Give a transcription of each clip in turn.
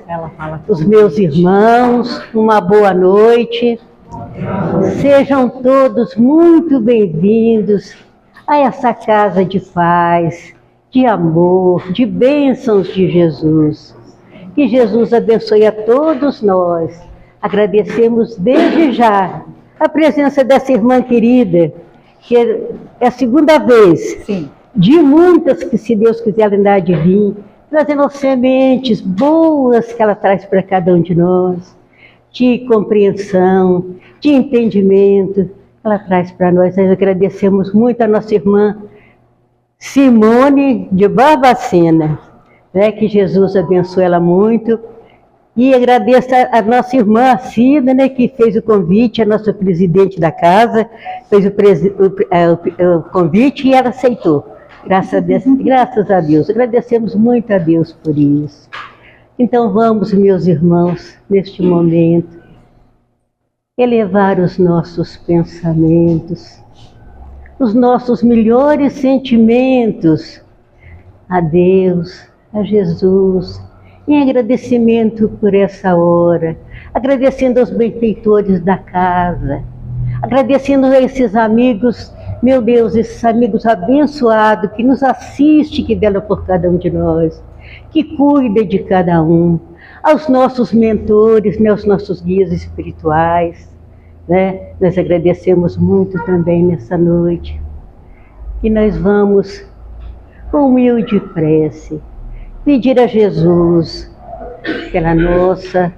Ela fala os meus irmãos, uma boa noite. Sejam todos muito bem-vindos a essa casa de paz, de amor, de bênçãos de Jesus. Que Jesus abençoe a todos nós. Agradecemos desde já a presença dessa irmã querida, que é a segunda vez, sim, de muitas que, se Deus quiser, ela ainda há de vir, trazendo sementes boas que ela traz para cada um de nós, de compreensão, de entendimento, ela traz para nós. Nós agradecemos muito a nossa irmã Simone de Barbacena, né? Que Jesus abençoe ela muito. E agradeço a nossa irmã Cida, né, que fez o convite, a nossa presidente da casa, fez o convite e ela aceitou. Graças a Deus, agradecemos muito a Deus por isso. Então vamos, meus irmãos, neste momento, elevar os nossos pensamentos, os nossos melhores sentimentos a Deus, a Jesus, em agradecimento por essa hora, agradecendo aos benfeitores da casa, agradecendo a esses amigos, meu Deus, esses amigos abençoados que nos assistem, que velam por cada um de nós, que cuida de cada um, aos nossos mentores, né, aos nossos guias espirituais, né? Nós agradecemos muito também nessa noite. E nós vamos, com humilde prece, pedir a Jesus pela nossa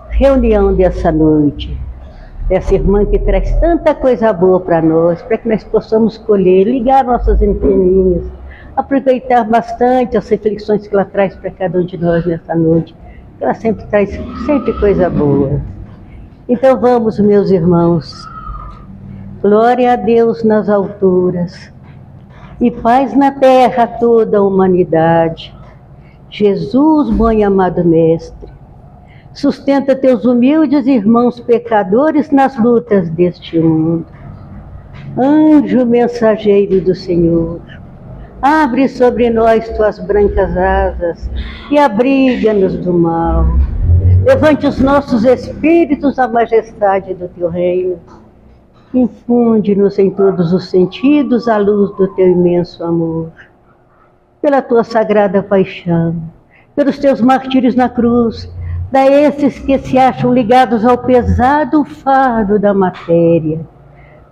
reunião dessa noite, essa irmã que traz tanta coisa boa para nós, para que nós possamos colher, ligar nossas anteninhas, aproveitar bastante as reflexões que ela traz para cada um de nós nessa noite. Ela sempre traz coisa boa. Então vamos, meus irmãos, glória a Deus nas alturas e paz na terra a toda a humanidade. Jesus, bom e amado Mestre, sustenta teus humildes irmãos pecadores nas lutas deste mundo. Anjo mensageiro do Senhor, abre sobre nós tuas brancas asas e abriga-nos do mal. Levante os nossos espíritos à majestade do teu reino. Infunde-nos em todos os sentidos a luz do teu imenso amor. Pela tua sagrada paixão, pelos teus martírios na cruz, da esses que se acham ligados ao pesado fardo da matéria,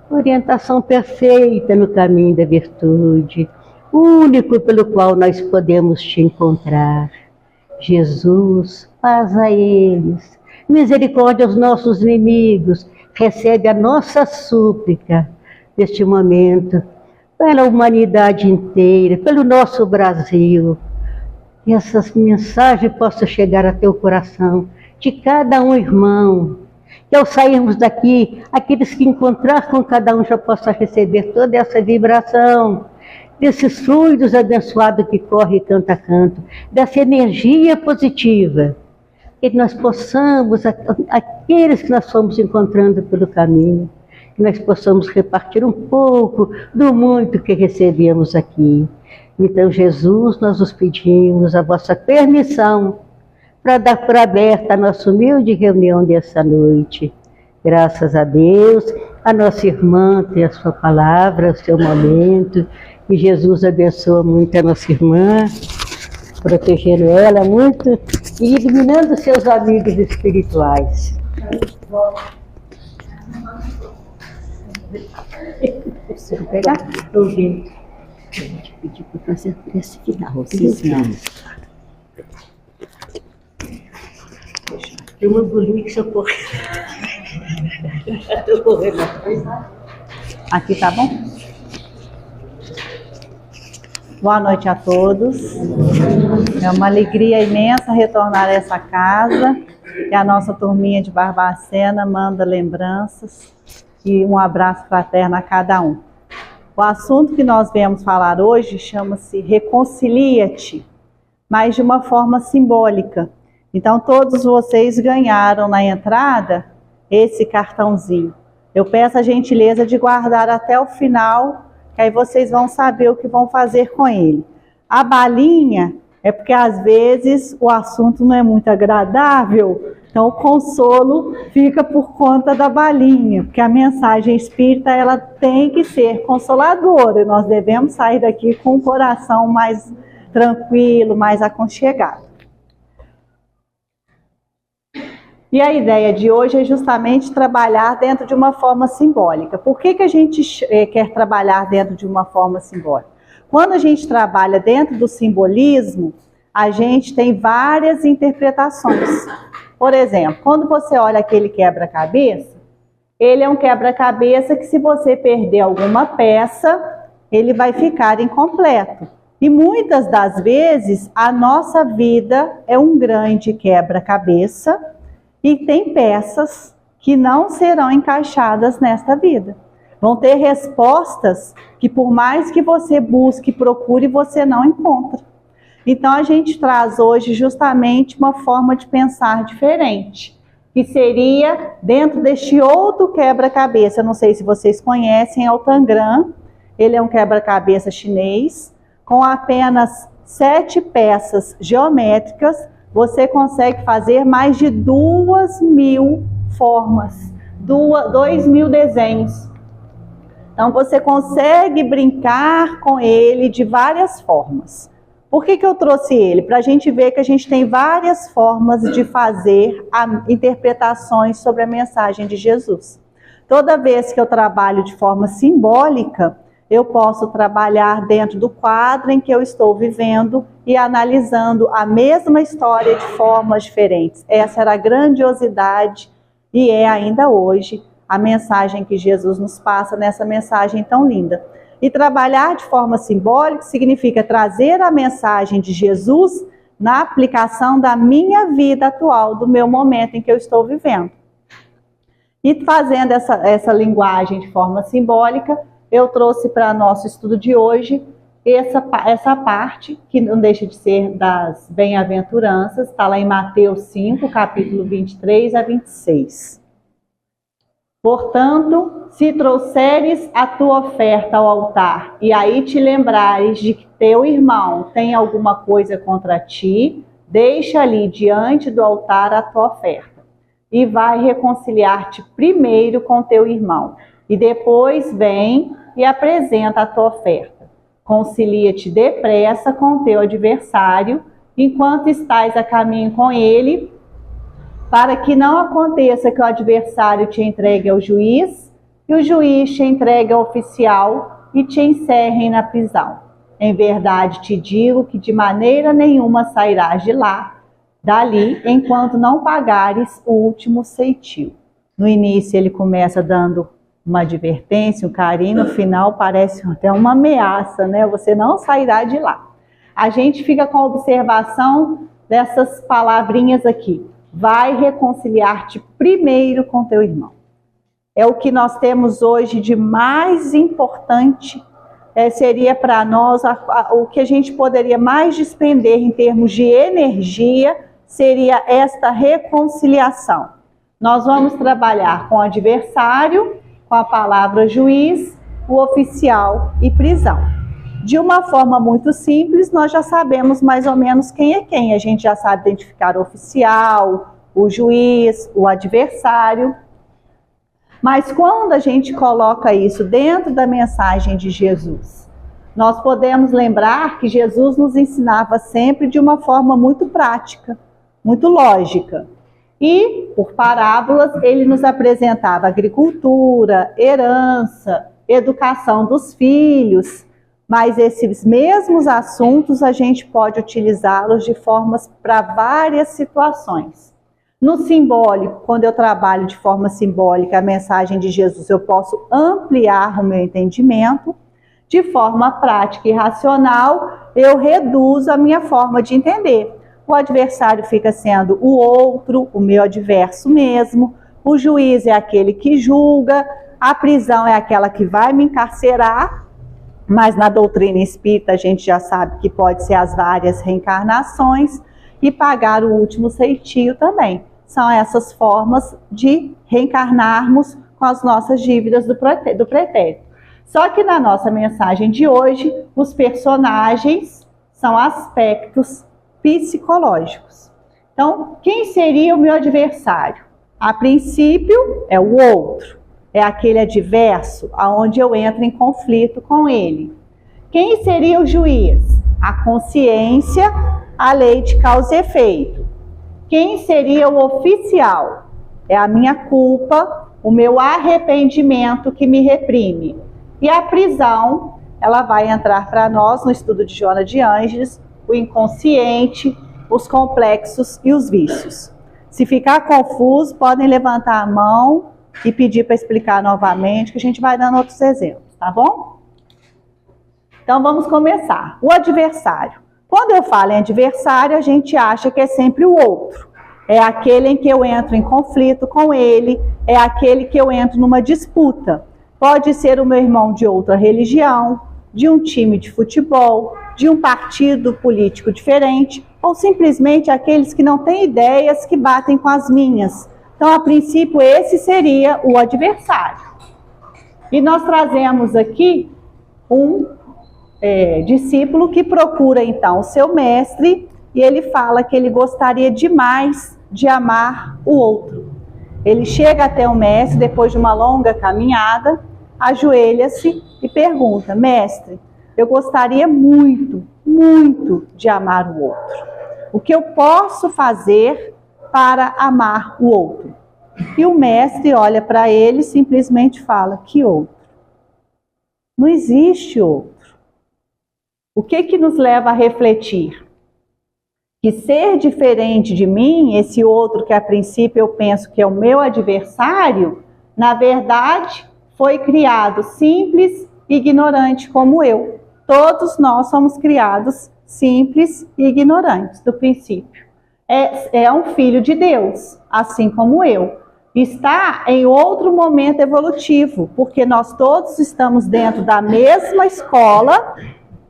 orientação perfeita no caminho da virtude, único pelo qual nós podemos te encontrar. Jesus, paz a eles, misericórdia aos nossos inimigos, recebe a nossa súplica neste momento, pela humanidade inteira, pelo nosso Brasil. Que essas mensagens possam chegar a teu coração, de cada um irmão. Que ao sairmos daqui, aqueles que encontrar com cada um já possam receber toda essa vibração, desses fluidos abençoados que corre canto a canto, dessa energia positiva. Que nós possamos, aqueles que nós fomos encontrando pelo caminho, que nós possamos repartir um pouco do muito que recebemos aqui. Então, Jesus, nós os pedimos a vossa permissão para dar por aberta a nossa humilde reunião dessa noite. Graças a Deus, a nossa irmã tem a sua palavra, o seu momento, e Jesus abençoa muito a nossa irmã, protegendo ela muito e iluminando seus amigos espirituais. Preciso pegar? Estou ouvindo. Eu vou te pedir para fazer esse final. Tem uma bolinha que se eu correr. Estou correndo. Aqui tá bom? Boa noite a todos. É uma alegria imensa retornar a essa casa. E a nossa turminha de Barbacena manda lembranças e um abraço fraterno a cada um. O assunto que nós viemos falar hoje chama-se Reconcilia-te, mas de uma forma simbólica. Então todos vocês ganharam na entrada esse cartãozinho. Eu peço a gentileza de guardar até o final, que aí vocês vão saber o que vão fazer com ele. A balinha É porque às vezes o assunto não é muito agradável, então o consolo fica por conta da balinha, porque a mensagem espírita ela tem que ser consoladora, nós devemos sair daqui com o coração mais tranquilo, mais aconchegado. E a ideia de hoje é justamente trabalhar dentro de uma forma simbólica. Por que a gente quer trabalhar dentro de uma forma simbólica? Quando a gente trabalha dentro do simbolismo, a gente tem várias interpretações. Por exemplo, quando você olha aquele quebra-cabeça, ele é um quebra-cabeça que se você perder alguma peça, ele vai ficar incompleto. E muitas das vezes a nossa vida é um grande quebra-cabeça e tem peças que não serão encaixadas nesta vida. Vão ter respostas que por mais que você busque e procure, você não encontra. Então a gente traz hoje justamente uma forma de pensar diferente, que seria dentro deste outro quebra-cabeça. Não sei se vocês conhecem, é o Tangram. Ele é um quebra-cabeça chinês, com apenas 7 peças geométricas, você consegue fazer mais de 2.000 formas, 2.000 desenhos. Então você consegue brincar com ele de várias formas. Por que eu trouxe ele? Para a gente ver que a gente tem várias formas de fazer interpretações sobre a mensagem de Jesus. Toda vez que eu trabalho de forma simbólica, eu posso trabalhar dentro do quadro em que eu estou vivendo e analisando a mesma história de formas diferentes. Essa era a grandiosidade e é ainda hoje a mensagem que Jesus nos passa nessa mensagem tão linda. E trabalhar de forma simbólica significa trazer a mensagem de Jesus na aplicação da minha vida atual, do meu momento em que eu estou vivendo. E fazendo essa linguagem de forma simbólica, eu trouxe para nosso estudo de hoje essa parte, que não deixa de ser das bem-aventuranças, está lá em Mateus 5, capítulo 23 a 26. Portanto, se trouxeres a tua oferta ao altar, e aí te lembrares de que teu irmão tem alguma coisa contra ti, deixa ali diante do altar a tua oferta, e vai reconciliar-te primeiro com teu irmão, e depois vem e apresenta a tua oferta. Concilia-te depressa com teu adversário, enquanto estás a caminho com ele, para que não aconteça que o adversário te entregue ao juiz, e o juiz te entregue ao oficial e te encerrem na prisão. Em verdade te digo que de maneira nenhuma sairás dali, enquanto não pagares o último ceitil. No início ele começa dando uma advertência, um carinho, no final parece até uma ameaça, né? Você não sairá de lá. A gente fica com a observação dessas palavrinhas aqui. Vai reconciliar-te primeiro com teu irmão. É o que nós temos hoje de mais importante, seria para nós, o que a gente poderia mais despender em termos de energia, seria esta reconciliação. Nós vamos trabalhar com o adversário, com a palavra juiz, o oficial e prisão. De uma forma muito simples, nós já sabemos mais ou menos quem é quem. A gente já sabe identificar o oficial, o juiz, o adversário. Mas quando a gente coloca isso dentro da mensagem de Jesus, nós podemos lembrar que Jesus nos ensinava sempre de uma forma muito prática, muito lógica. E, por parábolas, ele nos apresentava agricultura, herança, educação dos filhos. Mas esses mesmos assuntos a gente pode utilizá-los de formas para várias situações. No simbólico, quando eu trabalho de forma simbólica a mensagem de Jesus, eu posso ampliar o meu entendimento. De forma prática e racional, eu reduzo a minha forma de entender. O adversário fica sendo o outro, o meu adverso mesmo. O juiz é aquele que julga. A prisão é aquela que vai me encarcerar. Mas na doutrina espírita a gente já sabe que pode ser as várias reencarnações e pagar o último ceitil também. São essas formas de reencarnarmos com as nossas dívidas do pretérito. Só que na nossa mensagem de hoje, os personagens são aspectos psicológicos. Então, quem seria o meu adversário? A princípio, é o outro. É aquele adverso, aonde eu entro em conflito com ele. Quem seria o juiz? A consciência, a lei de causa e efeito. Quem seria o oficial? É a minha culpa, o meu arrependimento que me reprime. E a prisão, ela vai entrar para nós no estudo de Joana de Ângeles, o inconsciente, os complexos e os vícios. Se ficar confuso, podem levantar a mão e pedir para explicar novamente, que a gente vai dando outros exemplos, tá bom? Então vamos começar. O adversário. Quando eu falo em adversário, a gente acha que é sempre o outro. É aquele em que eu entro em conflito com ele, é aquele que eu entro numa disputa. Pode ser o meu irmão de outra religião, de um time de futebol, de um partido político diferente, ou simplesmente aqueles que não têm ideias que batem com as minhas. Então, a princípio, esse seria o adversário. E nós trazemos aqui um discípulo que procura, então, o seu mestre, e ele fala que ele gostaria demais de amar o outro. Ele chega até o mestre, depois de uma longa caminhada, ajoelha-se e pergunta: mestre, eu gostaria muito, muito de amar o outro. O que eu posso fazer para amar o outro? E o mestre olha para ele e simplesmente fala: que outro? Não existe outro. O que nos leva a refletir? Que ser diferente de mim, esse outro que a princípio eu penso que é o meu adversário, na verdade foi criado simples e ignorante como eu. Todos nós somos criados simples e ignorantes do princípio. É um filho de Deus, assim como eu. Está em outro momento evolutivo, porque nós todos estamos dentro da mesma escola,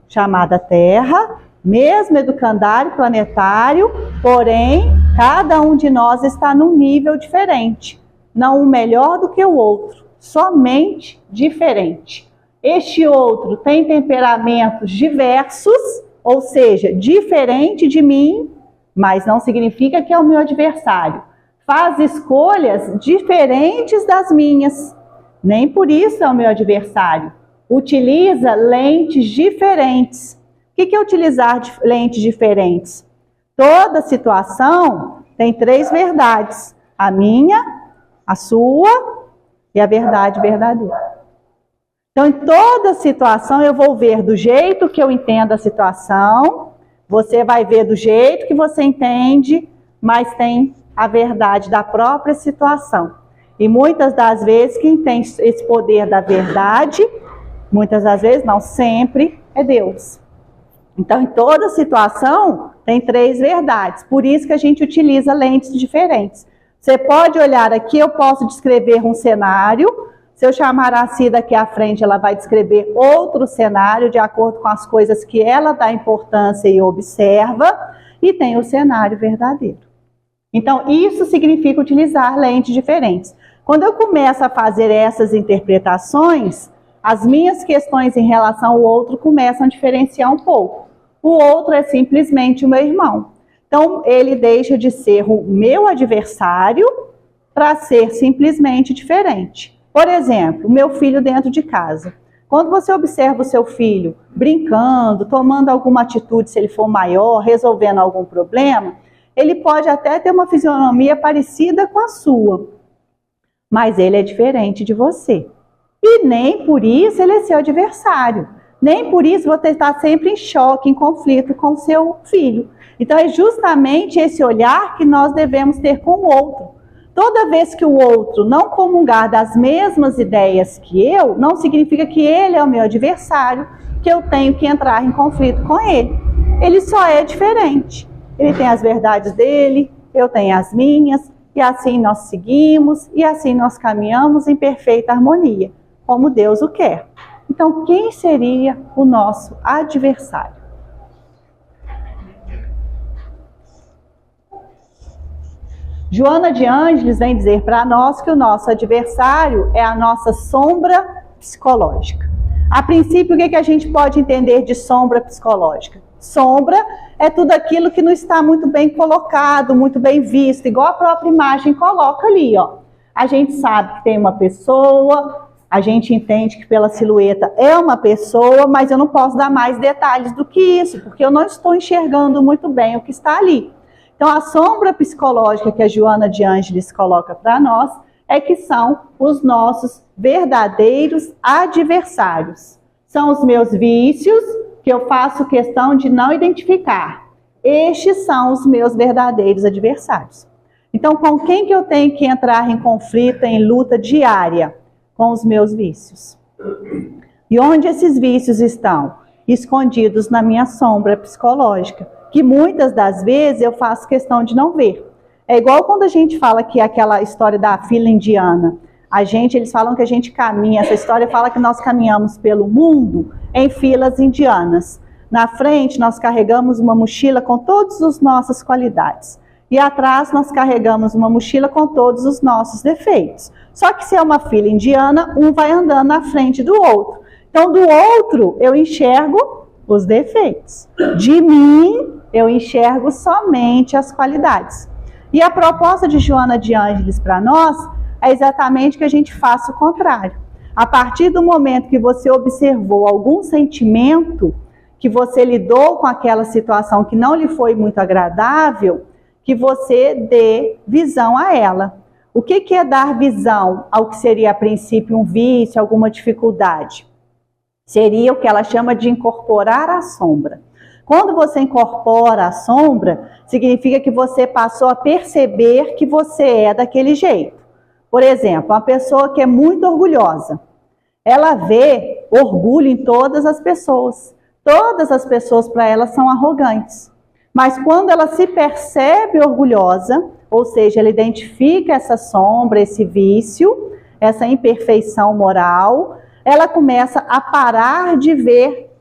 chamada Terra, mesmo educandário planetário, porém, cada um de nós está num nível diferente. Não um melhor do que o outro, somente diferente. Este outro tem temperamentos diversos, ou seja, diferente de mim, mas não significa que é o meu adversário. Faz escolhas diferentes das minhas, nem por isso é o meu adversário. Utiliza lentes diferentes. O que é utilizar lentes diferentes? Toda situação tem 3 verdades: a minha, a sua e a verdade verdadeira. Então, em toda situação eu vou ver do jeito que eu entendo a situação, você vai ver do jeito que você entende, mas tem a verdade da própria situação. E muitas das vezes quem tem esse poder da verdade, muitas das vezes, não sempre, é Deus. Então, em toda situação, tem 3 verdades. Por isso que a gente utiliza lentes diferentes. Você pode olhar aqui, eu posso descrever um cenário. Se eu chamar a Cida aqui à frente, ela vai descrever outro cenário, de acordo com as coisas que ela dá importância e observa. E tem o cenário verdadeiro. Então, isso significa utilizar lentes diferentes. Quando eu começo a fazer essas interpretações, as minhas questões em relação ao outro começam a diferenciar um pouco. O outro é simplesmente o meu irmão. Então, ele deixa de ser o meu adversário para ser simplesmente diferente. Por exemplo, o meu filho dentro de casa. Quando você observa o seu filho brincando, tomando alguma atitude, se ele for maior, resolvendo algum problema, ele pode até ter uma fisionomia parecida com a sua, mas ele é diferente de você. E nem por isso ele é seu adversário. Nem por isso você está sempre em choque, em conflito com o seu filho. Então é justamente esse olhar que nós devemos ter com o outro. Toda vez que o outro não comungar das mesmas ideias que eu, não significa que ele é o meu adversário, que eu tenho que entrar em conflito com ele. Ele só é diferente. Ele tem as verdades dele, eu tenho as minhas, e assim nós seguimos, e assim nós caminhamos em perfeita harmonia, como Deus o quer. Então, quem seria o nosso adversário? Joana de Ângeles vem dizer para nós que o nosso adversário é a nossa sombra psicológica. A princípio, o que a gente pode entender de sombra psicológica? Sombra é tudo aquilo que não está muito bem colocado, muito bem visto, igual a própria imagem coloca ali, ó. A gente sabe que tem uma pessoa, a gente entende que pela silhueta é uma pessoa, mas eu não posso dar mais detalhes do que isso, porque eu não estou enxergando muito bem o que está ali. Então, a sombra psicológica que a Joana de Ângeles coloca para nós é que são os nossos verdadeiros adversários. São os meus vícios, que eu faço questão de não identificar. Estes são os meus verdadeiros adversários. Então, com quem que eu tenho que entrar em conflito, em luta diária? Com os meus vícios. E onde esses vícios estão? Escondidos na minha sombra psicológica, que muitas das vezes eu faço questão de não ver. É igual quando a gente fala que aquela história da fila indiana. Eles falam que a gente caminha, essa história fala que nós caminhamos pelo mundo em filas indianas. Na frente nós carregamos uma mochila com todas as nossas qualidades. E atrás nós carregamos uma mochila com todos os nossos defeitos. Só que se é uma fila indiana, um vai andando na frente do outro. Então do outro eu enxergo os defeitos. De mim eu enxergo somente as qualidades. E a proposta de Joana de Ângeles para nós é exatamente que a gente faça o contrário. A partir do momento que você observou algum sentimento, que você lidou com aquela situação que não lhe foi muito agradável, que você dê visão a ela. O que é dar visão ao que seria a princípio um vício, alguma dificuldade? Seria o que ela chama de incorporar a sombra. Quando você incorpora a sombra, significa que você passou a perceber que você é daquele jeito. Por exemplo, uma pessoa que é muito orgulhosa, ela vê orgulho em todas as pessoas. Todas as pessoas para ela são arrogantes. Mas quando ela se percebe orgulhosa, ou seja, ela identifica essa sombra, esse vício, essa imperfeição moral, ela começa a parar de ver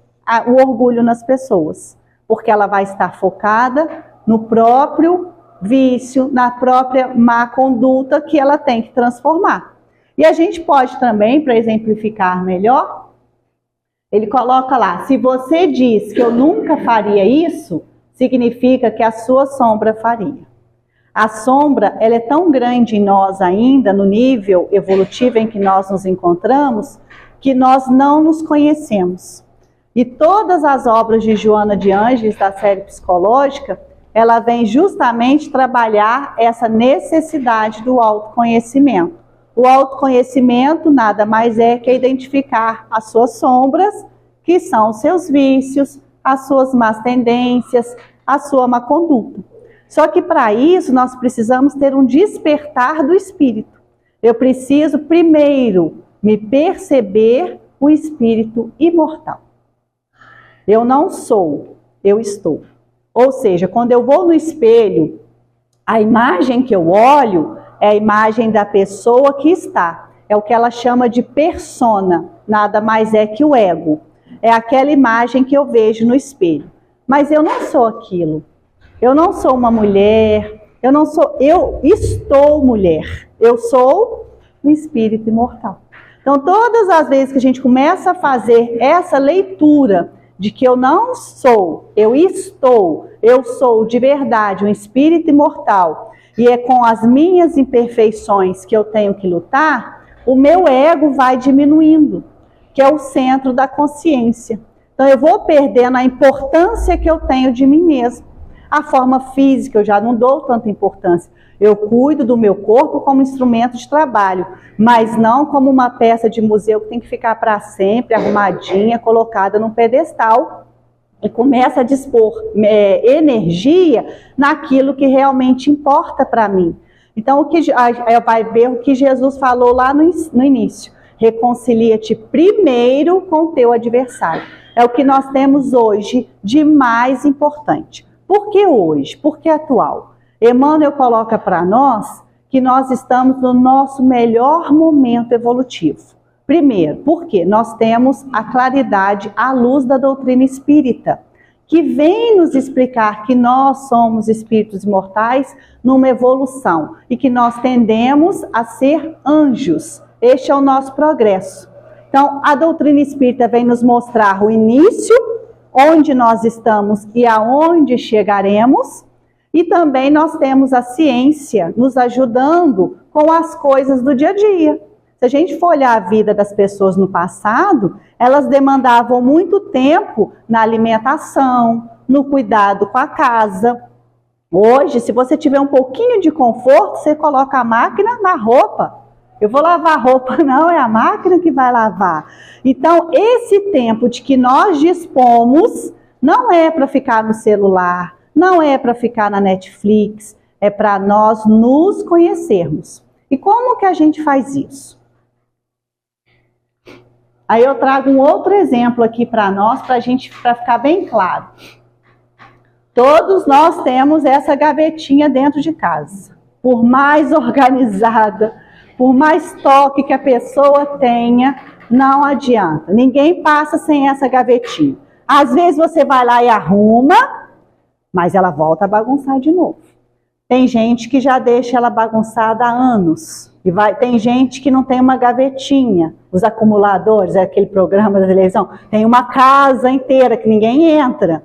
o orgulho nas pessoas. Porque ela vai estar focada no próprio vício, na própria má conduta que ela tem que transformar. E a gente pode também, para exemplificar melhor, ele coloca lá, se você diz que eu nunca faria isso, significa que a sua sombra faria. A sombra, ela é tão grande em nós ainda, no nível evolutivo em que nós nos encontramos, que nós não nos conhecemos. E todas as obras de Joana de Ângeles, da série psicológica, ela vem justamente trabalhar essa necessidade do autoconhecimento. O autoconhecimento nada mais é que identificar as suas sombras, que são os seus vícios, as suas más tendências, a sua má conduta. Só que para isso nós precisamos ter um despertar do espírito. Eu preciso primeiro me perceber um espírito imortal. Eu não sou, eu estou. Ou seja, quando eu vou no espelho, a imagem que eu olho é a imagem da pessoa que está. É o que ela chama de persona, nada mais é que o ego. É aquela imagem que eu vejo no espelho. Mas eu não sou aquilo. Eu não sou uma mulher, eu estou mulher. Eu sou um espírito imortal. Então, todas as vezes que a gente começa a fazer essa leitura de que eu não sou, eu sou de verdade um espírito imortal, e é com as minhas imperfeições que eu tenho que lutar, o meu ego vai diminuindo, que é o centro da consciência. Então eu vou perdendo a importância que eu tenho de mim mesmo. A forma física eu já não dou tanta importância. Eu cuido do meu corpo como instrumento de trabalho, mas não como uma peça de museu que tem que ficar para sempre arrumadinha, colocada num pedestal, e começa a dispor energia naquilo que realmente importa para mim. Então, vai ver o que Jesus falou lá no início. Reconcilia-te primeiro com o teu adversário. É o que nós temos hoje de mais importante. Por que hoje? Por que atual? Emmanuel coloca para nós que nós estamos no nosso melhor momento evolutivo. Primeiro, porque nós temos a claridade à luz da doutrina espírita, que vem nos explicar que nós somos espíritos imortais numa evolução e que nós tendemos a ser anjos. Este é o nosso progresso. Então, a doutrina espírita vem nos mostrar o início onde nós estamos e aonde chegaremos. E também nós temos a ciência nos ajudando com as coisas do dia a dia. Se a gente for olhar a vida das pessoas no passado, elas demandavam muito tempo na alimentação, no cuidado com a casa. Hoje, se você tiver um pouquinho de conforto, você coloca a máquina na roupa. Eu vou lavar a roupa, não, é a máquina que vai lavar. Então, esse tempo de que nós dispomos não é para ficar no celular, não é para ficar na Netflix, é para nós nos conhecermos. E como que a gente faz isso? Aí eu trago um outro exemplo aqui para nós, para ficar bem claro. Todos nós temos essa gavetinha dentro de casa. Por mais organizada, por mais toque que a pessoa tenha, não adianta. Ninguém passa sem essa gavetinha. Às vezes você vai lá e arruma, mas ela volta a bagunçar de novo. Tem gente que já deixa ela bagunçada há anos. Tem gente que não tem uma gavetinha. Os acumuladores, é aquele programa da televisão, tem uma casa inteira que ninguém entra.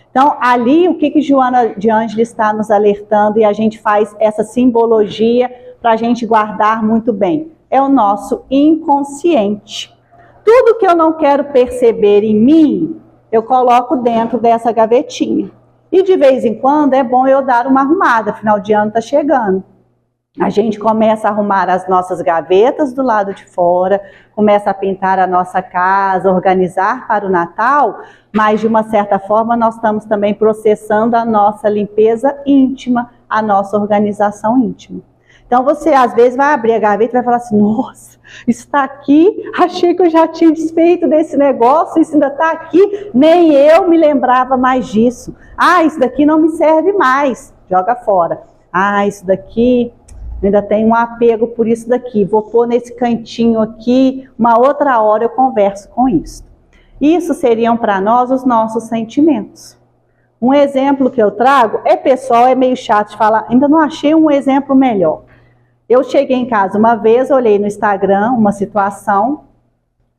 Então, ali, o que Joana de Ângeles está nos alertando, e a gente faz essa simbologia para a gente guardar muito bem, é o nosso inconsciente. Tudo que eu não quero perceber em mim, eu coloco dentro dessa gavetinha. E de vez em quando é bom eu dar uma arrumada, final de ano está chegando. A gente começa a arrumar as nossas gavetas do lado de fora, começa a pintar a nossa casa, organizar para o Natal, mas de uma certa forma nós estamos também processando a nossa limpeza íntima, a nossa organização íntima. Então você às vezes vai abrir a gaveta e vai falar assim, nossa, isso está aqui, achei que eu já tinha desfeito desse negócio, isso ainda está aqui, nem eu me lembrava mais disso. Ah, isso daqui não me serve mais, joga fora. Ah, isso daqui, ainda tenho um apego por isso daqui, vou pôr nesse cantinho aqui, uma outra hora eu converso com isso. Isso seriam para nós os nossos sentimentos. Um exemplo que eu trago, pessoal, é meio chato de falar, ainda não achei um exemplo melhor. Eu cheguei em casa uma vez, olhei no Instagram uma situação,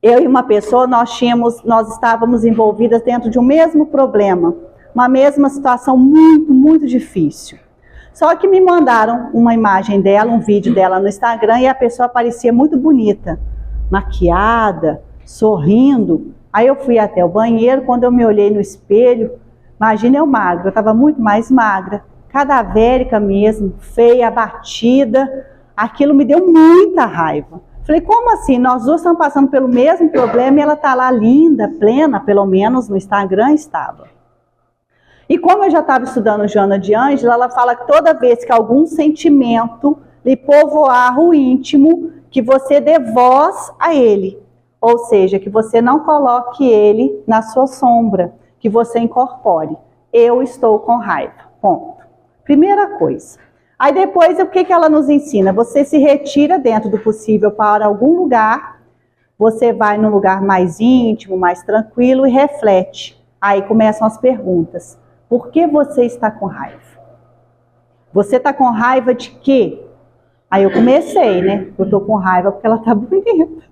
eu e uma pessoa, nós estávamos envolvidas dentro de um mesmo problema, uma mesma situação muito, muito difícil. Só que me mandaram uma imagem dela, um vídeo dela no Instagram, e a pessoa parecia muito bonita, maquiada, sorrindo. Aí eu fui até o banheiro, quando eu me olhei no espelho, imagina eu magra, eu estava muito mais magra, cadavérica mesmo, feia, abatida. Aquilo me deu muita raiva. Falei, como assim? Nós duas estamos passando pelo mesmo problema e ela está lá linda, plena, pelo menos no Instagram estava. E como eu já estava estudando Joana de Ângeles, ela fala que toda vez que algum sentimento lhe povoar o íntimo, que você dê voz a ele. Ou seja, que você não coloque ele na sua sombra, que você incorpore. Eu estou com raiva. Ponto. Primeira coisa. Aí depois, o que ela nos ensina? Você se retira dentro do possível para algum lugar, você vai num lugar mais íntimo, mais tranquilo e reflete. Aí começam as perguntas. Por que você está com raiva? Você está com raiva de quê? Aí eu comecei, né? Eu estou com raiva porque ela está bonita.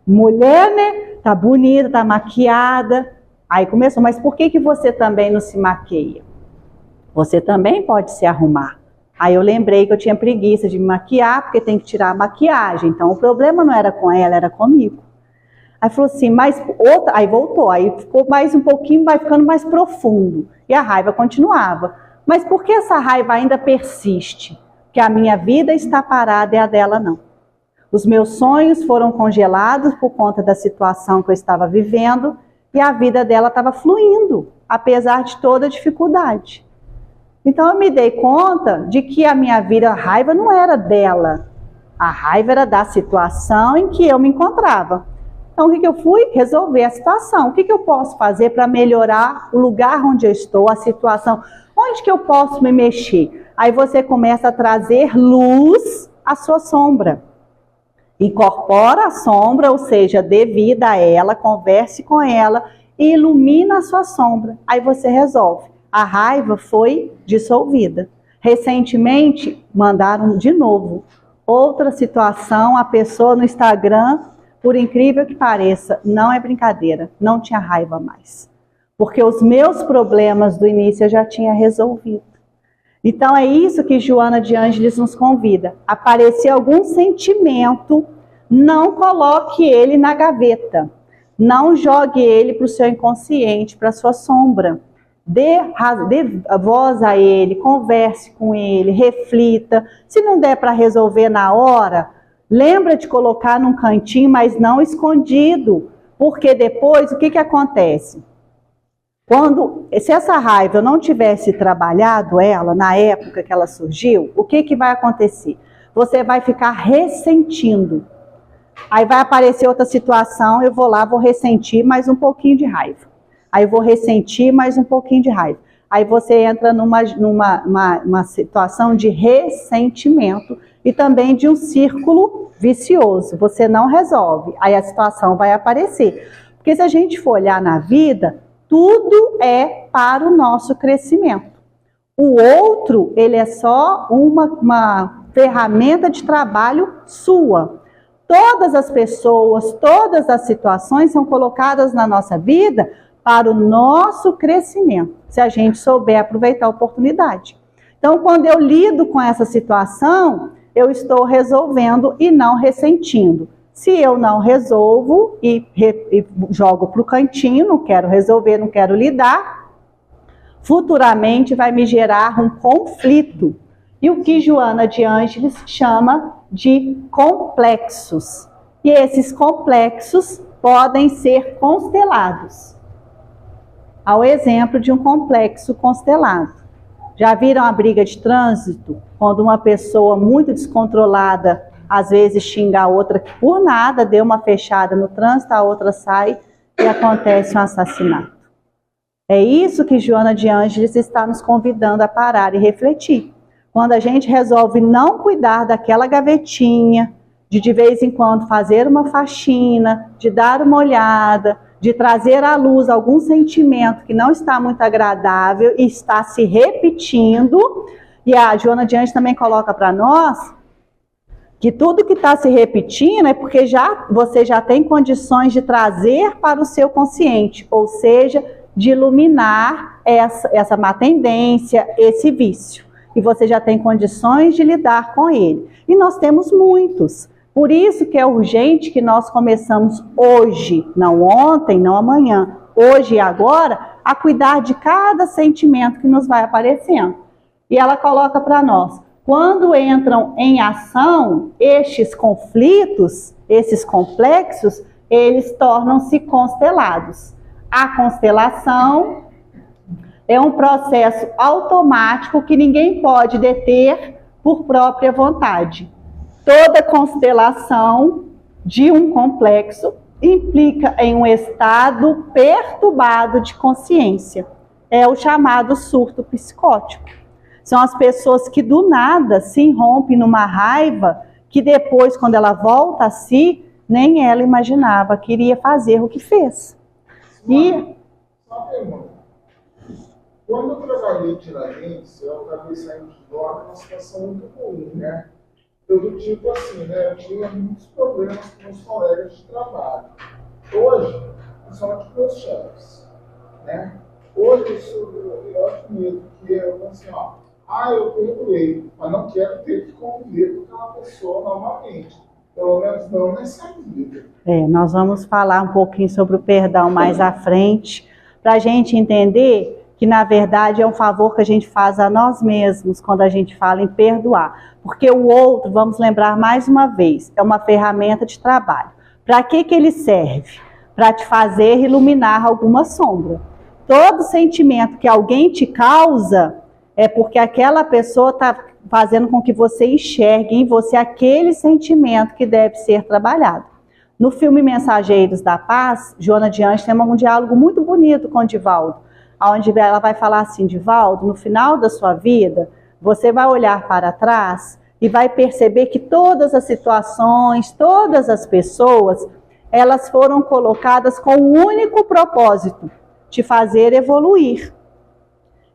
Mulher, né? Está bonita, está maquiada. Aí começou, mas por que você também não se maqueia? Você também pode se arrumar. Aí eu lembrei que eu tinha preguiça de me maquiar, porque tem que tirar a maquiagem. Então o problema não era com ela, era comigo. Aí falou assim, mas outra, aí voltou, aí ficou mais um pouquinho, vai ficando mais profundo. E a raiva continuava. Mas por que essa raiva ainda persiste? Que a minha vida está parada e a dela não. Os meus sonhos foram congelados por conta da situação que eu estava vivendo e a vida dela estava fluindo, apesar de toda a dificuldade. Então eu me dei conta de que a minha vida, a raiva não era dela. A raiva era da situação em que eu me encontrava. Então o que eu fui? Resolver a situação. O que eu posso fazer para melhorar o lugar onde eu estou, a situação? Onde que eu posso me mexer? Aí você começa a trazer luz à sua sombra. Incorpora a sombra, ou seja, dê vida a ela, converse com ela e ilumina a sua sombra. Aí você resolve. A raiva foi dissolvida. Recentemente, mandaram de novo. Outra situação, a pessoa no Instagram, por incrível que pareça, não é brincadeira, não tinha raiva mais. porque os meus problemas do início eu já tinha resolvido. Então é isso que Joana de Ângeles nos convida. Aparecer algum sentimento, não coloque ele na gaveta. Não jogue ele para o seu inconsciente, para a sua sombra. Dê voz a ele, converse com ele, reflita. Se não der para resolver na hora, lembra de colocar num cantinho, mas não escondido. Porque depois, o que acontece? Se essa raiva eu não tivesse trabalhado ela na época que ela surgiu, o que vai acontecer? Você vai ficar ressentindo. Aí vai aparecer outra situação, eu vou lá, vou ressentir mais um pouquinho de raiva. Aí eu vou ressentir mais um pouquinho de raiva. Aí você entra numa situação de ressentimento e também de um círculo vicioso. Você não resolve, aí a situação vai aparecer. Porque se a gente for olhar na vida, tudo é para o nosso crescimento. O outro, ele é só uma ferramenta de trabalho sua. Todas as pessoas, todas as situações são colocadas na nossa vida para o nosso crescimento, se a gente souber aproveitar a oportunidade. Então, quando eu lido com essa situação, eu estou resolvendo e não ressentindo. Se eu não resolvo e jogo para o cantinho, não quero resolver, não quero lidar, futuramente vai me gerar um conflito. E o que Joana de Ângeles chama de complexos. E esses complexos podem ser constelados. Ao exemplo de um complexo constelado. Já viram a briga de trânsito? Quando uma pessoa muito descontrolada, às vezes xinga a outra que por nada deu uma fechada no trânsito, a outra sai e acontece um assassinato. É isso que Joana de Ângeles está nos convidando a parar e refletir. Quando a gente resolve não cuidar daquela gavetinha, de vez em quando fazer uma faxina, de dar uma olhada, de trazer à luz algum sentimento que não está muito agradável e está se repetindo, e a Joana de Ângeles também coloca para nós que tudo que está se repetindo é porque você já tem condições de trazer para o seu consciente, ou seja, de iluminar essa má tendência, esse vício. E você já tem condições de lidar com ele. E nós temos muitos. Por isso que é urgente que nós começamos hoje, não ontem, não amanhã, hoje e agora, a cuidar de cada sentimento que nos vai aparecendo. E ela coloca para nós, quando entram em ação, estes conflitos, esses complexos, eles tornam-se constelados. A constelação é um processo automático que ninguém pode deter por própria vontade. Toda constelação de um complexo implica em um estado perturbado de consciência. É o chamado surto psicótico. São as pessoas que do nada se irrompem numa raiva que depois, quando ela volta a si, nem ela imaginava que iria fazer o que fez. E... Só uma pergunta. Quando eu trabalhei em Tiradentes, eu acabei saindo de lá numa situação muito ruim, né? Do tipo assim, né? Eu tinha muitos problemas com meus colegas de trabalho. Hoje, principalmente com meus chefes, né? Hoje eu admito que eu falo assim, eu perdoei, mas não quero ter que conviver com aquela pessoa novamente. Pelo menos não nessa vida. Nós vamos falar um pouquinho sobre o perdão mais à frente, para a gente entender que na verdade é um favor que a gente faz a nós mesmos quando a gente fala em perdoar. Porque o outro, vamos lembrar mais uma vez, é uma ferramenta de trabalho. Para que ele serve? Para te fazer iluminar alguma sombra. Todo sentimento que alguém te causa é porque aquela pessoa está fazendo com que você enxergue em você aquele sentimento que deve ser trabalhado. No filme Mensageiros da Paz, Joana de Ângeles tem um diálogo muito bonito com o Divaldo, onde ela vai falar assim, Divaldo, no final da sua vida, você vai olhar para trás e vai perceber que todas as situações, todas as pessoas, elas foram colocadas com o único propósito, te fazer evoluir.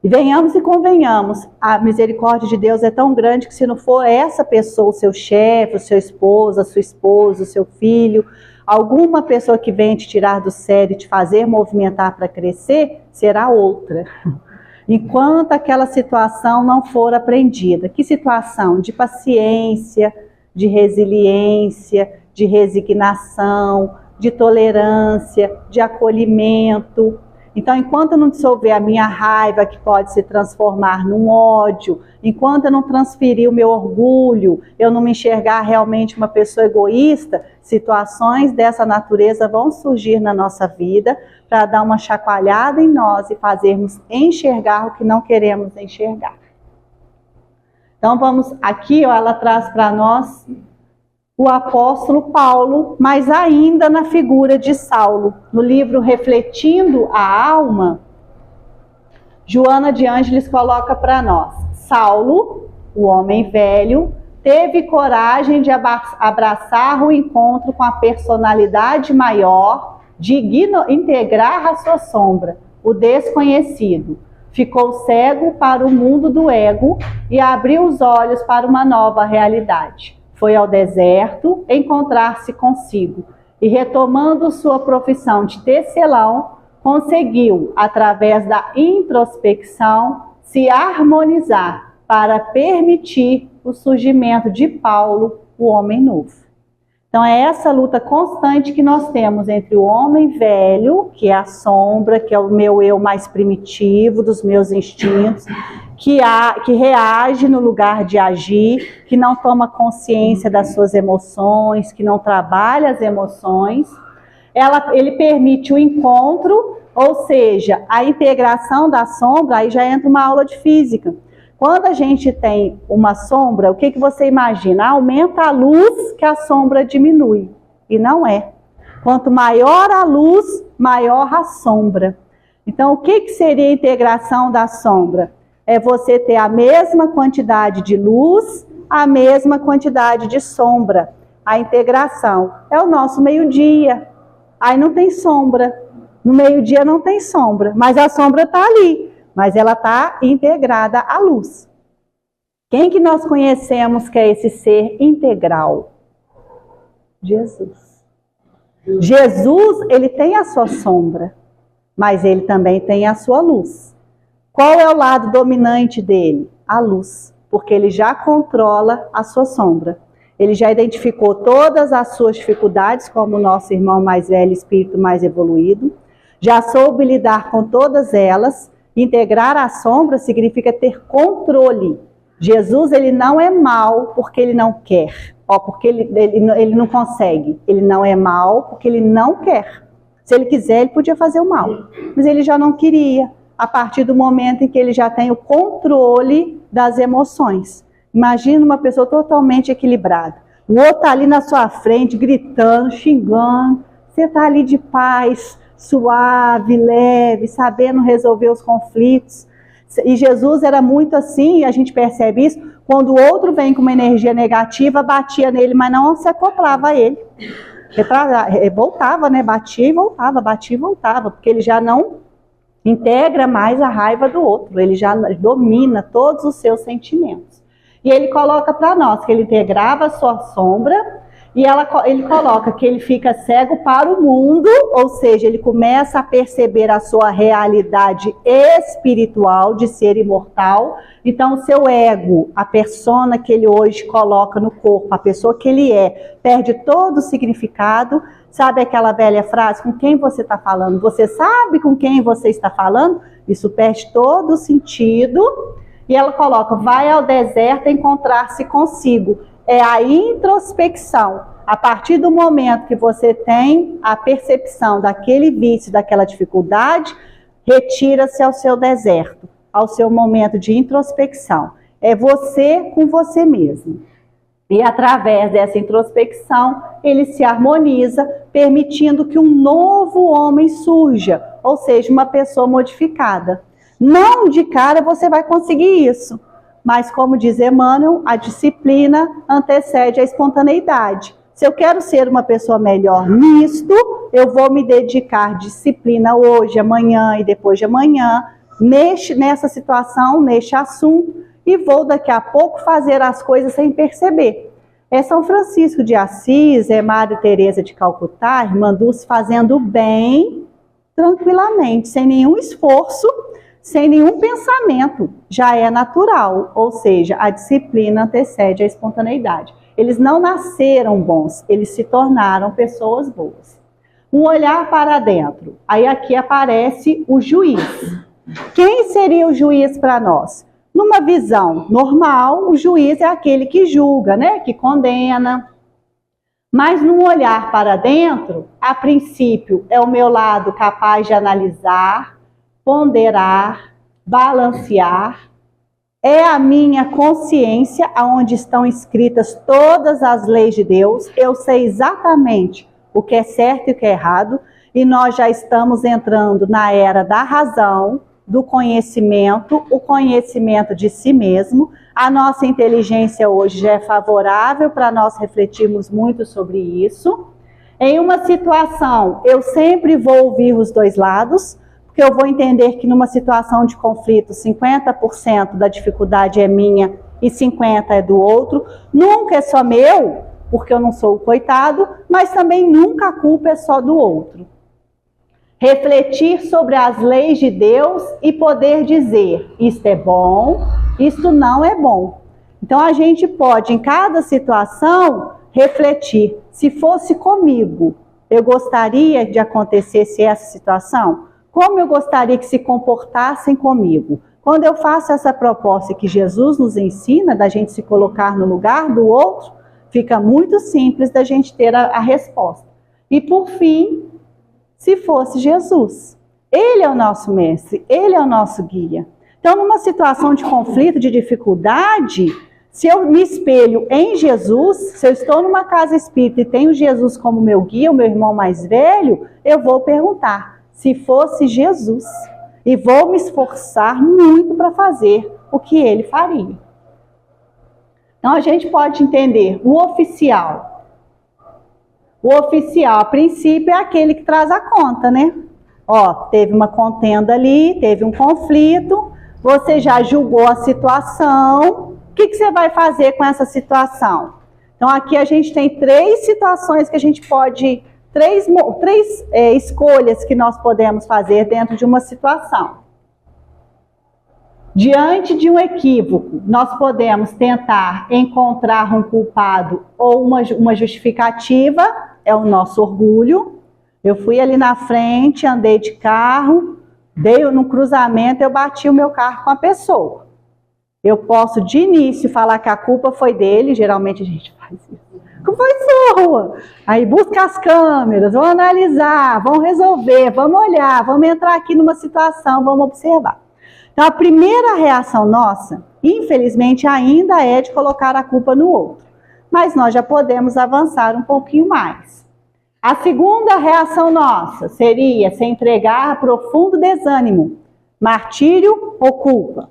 E venhamos e convenhamos, a misericórdia de Deus é tão grande que se não for essa pessoa, o seu chefe, o seu esposo, a sua esposa, o seu filho, Alguma pessoa que vem te tirar do sério e te fazer movimentar para crescer, será outra. Enquanto aquela situação não for aprendida. Que situação? De paciência, de resiliência, de resignação, de tolerância, de acolhimento. Então, enquanto eu não dissolver a minha raiva, que pode se transformar num ódio, enquanto eu não transferir o meu orgulho, eu não me enxergar realmente uma pessoa egoísta, situações dessa natureza vão surgir na nossa vida para dar uma chacoalhada em nós e fazermos enxergar o que não queremos enxergar. Então, vamos aqui, ó, ela traz para nós o apóstolo Paulo, mas ainda na figura de Saulo. No livro Refletindo a Alma, Joana de Ângeles coloca para nós: Saulo, o homem velho, teve coragem de abraçar o encontro com a personalidade maior, de integrar a sua sombra, o desconhecido. Ficou cego para o mundo do ego e abriu os olhos para uma nova realidade. Foi ao deserto encontrar-se consigo e, retomando sua profissão de tecelão, conseguiu, através da introspecção, se harmonizar para permitir o surgimento de Paulo, o homem novo. Então é essa luta constante que nós temos entre o homem velho, que é a sombra, que é o meu eu mais primitivo, dos meus instintos, que reage no lugar de agir, que não toma consciência das suas emoções, que não trabalha as emoções. Ele permite o encontro, ou seja, a integração da sombra. Aí já entra uma aula de física. Quando a gente tem uma sombra, o que você imagina? Aumenta a luz que a sombra diminui. E não é. Quanto maior a luz, maior a sombra. Então, o que seria a integração da sombra? É você ter a mesma quantidade de luz, a mesma quantidade de sombra. A integração é o nosso meio-dia. Aí não tem sombra. No meio-dia não tem sombra, mas a sombra está ali. Mas ela está integrada à luz. Quem que nós conhecemos que é esse ser integral? Jesus. Jesus, ele tem a sua sombra, mas ele também tem a sua luz. Qual é o lado dominante dele? A luz, porque ele já controla a sua sombra. Ele já identificou todas as suas dificuldades, como o nosso irmão mais velho, espírito mais evoluído. Já soube lidar com todas elas. Integrar a sombra significa ter controle. Jesus, ele não é mau porque ele não quer, porque ele não consegue. Ele não é mau porque ele não quer. Se ele quiser, ele podia fazer o mal, mas ele já não queria, a partir do momento em que ele já tem o controle das emoções. Imagina uma pessoa totalmente equilibrada. O outro está ali na sua frente, gritando, xingando. Você está ali de paz, suave, leve, sabendo resolver os conflitos. E Jesus era muito assim, e a gente percebe isso, quando o outro vem com uma energia negativa, batia nele, mas não se acoplava a ele. Voltava, né? Batia e voltava, porque ele já não integra mais a raiva do outro, ele já domina todos os seus sentimentos. E ele coloca para nós que ele integrava a sua sombra, e ele coloca que ele fica cego para o mundo, ou seja, ele começa a perceber a sua realidade espiritual de ser imortal. Então, o seu ego, a persona que ele hoje coloca no corpo, a pessoa que ele é, perde todo o significado. Sabe aquela velha frase, com quem você está falando? Você sabe com quem você está falando? Isso perde todo o sentido. E ela coloca, vai ao deserto encontrar-se consigo. É a introspecção. A partir do momento que você tem a percepção daquele vício, daquela dificuldade, retira-se ao seu deserto, ao seu momento de introspecção. É você com você mesmo. E através dessa introspecção, ele se harmoniza, permitindo que um novo homem surja, ou seja, uma pessoa modificada. Não de cara você vai conseguir isso. Mas, como diz Emmanuel, a disciplina antecede a espontaneidade. Se eu quero ser uma pessoa melhor nisto, eu vou me dedicar disciplina hoje, amanhã e depois de amanhã, nessa situação, neste assunto, e vou daqui a pouco fazer as coisas sem perceber. É São Francisco de Assis, é Madre Teresa de Calcutá, Irmã Dulce, fazendo o bem tranquilamente, sem nenhum esforço, sem nenhum pensamento. Já é natural, ou seja, a disciplina antecede a espontaneidade. Eles não nasceram bons, eles se tornaram pessoas boas. Um olhar para dentro. Aí aqui aparece o juiz. Quem seria o juiz para nós? Numa visão normal, o juiz é aquele que julga, né? Que condena. Mas num olhar para dentro, a princípio é o meu lado capaz de analisar, ponderar, balancear. É a minha consciência, onde estão escritas todas as leis de Deus. Eu sei exatamente o que é certo e o que é errado. E nós já estamos entrando na era da razão, do conhecimento, o conhecimento de si mesmo. A nossa inteligência hoje já é favorável para nós refletirmos muito sobre isso. Em uma situação, eu sempre vou ouvir os dois lados, porque eu vou entender que numa situação de conflito, 50% da dificuldade é minha e 50% é do outro. Nunca é só meu, porque eu não sou o coitado, mas também nunca a culpa é só do outro. Refletir sobre as leis de Deus e poder dizer, isto é bom, isto não é bom. Então a gente pode, em cada situação, refletir. Se fosse comigo, eu gostaria de acontecesse essa situação? Como eu gostaria que se comportassem comigo? Quando eu faço essa proposta que Jesus nos ensina, da gente se colocar no lugar do outro, fica muito simples da gente ter a resposta. E por fim, se fosse Jesus. Ele é o nosso mestre, ele é o nosso guia. Então, numa situação de conflito, de dificuldade, se eu me espelho em Jesus, se eu estou numa casa espírita e tenho Jesus como meu guia, o meu irmão mais velho, eu vou perguntar, se fosse Jesus, e vou me esforçar muito para fazer o que ele faria. Então, a gente pode entender o oficial. O oficial, a princípio, é aquele que traz a conta, né? Ó, teve uma contenda ali, teve um conflito, você já julgou a situação, o que você vai fazer com essa situação? Então, aqui a gente tem 3 situações que a gente pode, três escolhas que nós podemos fazer dentro de uma situação. Diante de um equívoco, nós podemos tentar encontrar um culpado ou uma justificativa, é o nosso orgulho. Eu fui ali na frente, andei de carro, dei no cruzamento, eu bati o meu carro com a pessoa. Eu posso de início falar que a culpa foi dele, geralmente a gente faz isso. A culpa foi sua. Aí busca as câmeras, vamos analisar, vamos resolver, vamos olhar, vamos entrar aqui numa situação, vamos observar. Então, a primeira reação nossa, infelizmente, ainda é de colocar a culpa no outro. Mas nós já podemos avançar um pouquinho mais. A segunda reação nossa seria se entregar a profundo desânimo. Martírio ou culpa?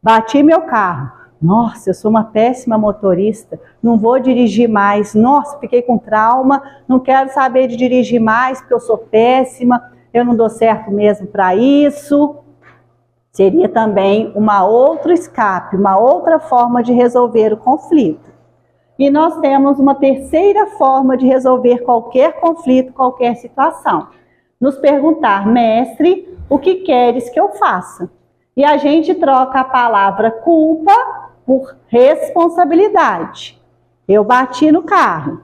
Bati meu carro. Nossa, eu sou uma péssima motorista. Não vou dirigir mais. Nossa, fiquei com trauma. Não quero saber de dirigir mais porque eu sou péssima. Eu não dou certo mesmo para isso. Seria também uma outra escape, uma outra forma de resolver o conflito. E nós temos uma terceira forma de resolver qualquer conflito, qualquer situação. Nos perguntar, mestre, o que queres que eu faça? E a gente troca a palavra culpa por responsabilidade. Eu bati no carro.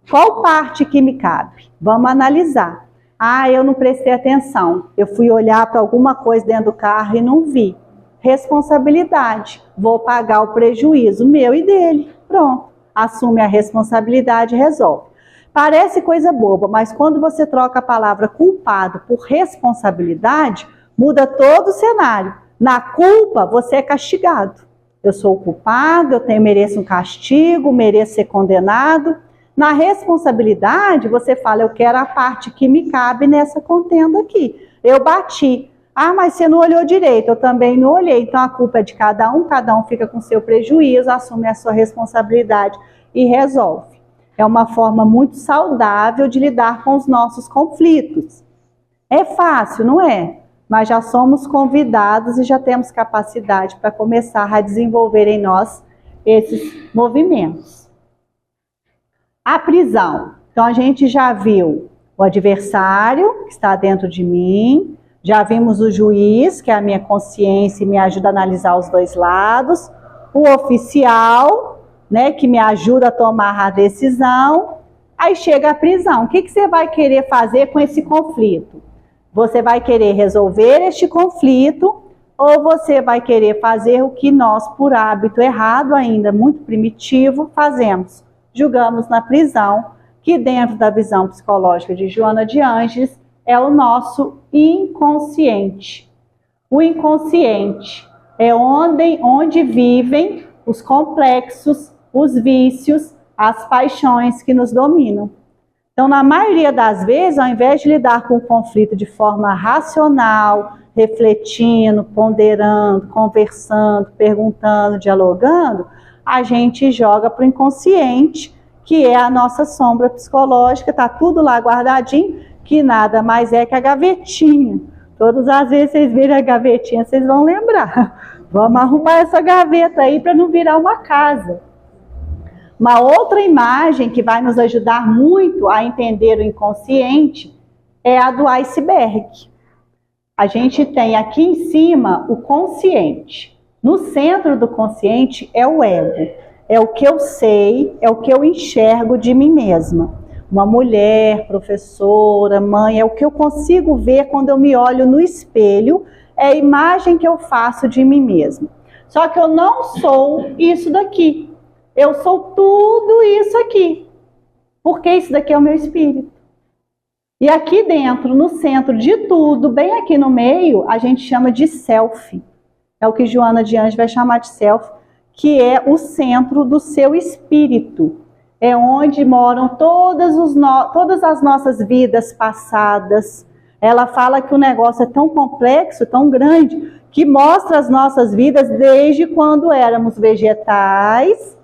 Qual parte que me cabe? Vamos analisar. Ah, eu não prestei atenção. Eu fui olhar para alguma coisa dentro do carro e não vi. Responsabilidade. Vou pagar o prejuízo meu e dele. Pronto. Assume a responsabilidade e resolve. Parece coisa boba, mas quando você troca a palavra culpado por responsabilidade, muda todo o cenário. Na culpa, você é castigado. Eu sou o culpado, mereço um castigo, mereço ser condenado. Na responsabilidade, você fala, eu quero a parte que me cabe nessa contenda aqui. Eu bati. Ah, mas você não olhou direito, eu também não olhei. Então a culpa é de cada um fica com seu prejuízo, assume a sua responsabilidade e resolve. É uma forma muito saudável de lidar com os nossos conflitos. É fácil, não é? Mas já somos convidados e já temos capacidade para começar a desenvolver em nós esses movimentos. A prisão. Então, a gente já viu o adversário, que está dentro de mim, já vimos o juiz, que é a minha consciência e me ajuda a analisar os dois lados, o oficial, né, que me ajuda a tomar a decisão, aí chega a prisão. O que você vai querer fazer com esse conflito? Você vai querer resolver este conflito ou você vai querer fazer o que nós, por hábito errado ainda, muito primitivo, fazemos? Julgamos na prisão, que dentro da visão psicológica de Joana de Ângeles é o nosso inconsciente. O inconsciente é onde vivem os complexos, os vícios, as paixões que nos dominam. Então, na maioria das vezes, ao invés de lidar com o conflito de forma racional, refletindo, ponderando, conversando, perguntando, dialogando, a gente joga para o inconsciente, que é a nossa sombra psicológica, está tudo lá guardadinho, que nada mais é que a gavetinha. Todas as vezes vocês virem a gavetinha, vocês vão lembrar. Vamos arrumar essa gaveta aí para não virar uma casa. Uma outra imagem que vai nos ajudar muito a entender o inconsciente é a do iceberg. A gente tem aqui em cima o consciente. No centro do consciente é o ego. É o que eu sei, é o que eu enxergo de mim mesma. Uma mulher, professora, mãe, é o que eu consigo ver quando eu me olho no espelho, é a imagem que eu faço de mim mesma. Só que eu não sou isso daqui. Eu sou tudo isso aqui. Porque isso daqui é o meu espírito. E aqui dentro, no centro de tudo, bem aqui no meio, a gente chama de self. É o que Joana de Ângeles vai chamar de self, que é o centro do seu espírito. É onde moram todas as nossas vidas passadas. Ela fala que o negócio é tão complexo, tão grande, que mostra as nossas vidas desde quando éramos vegetais,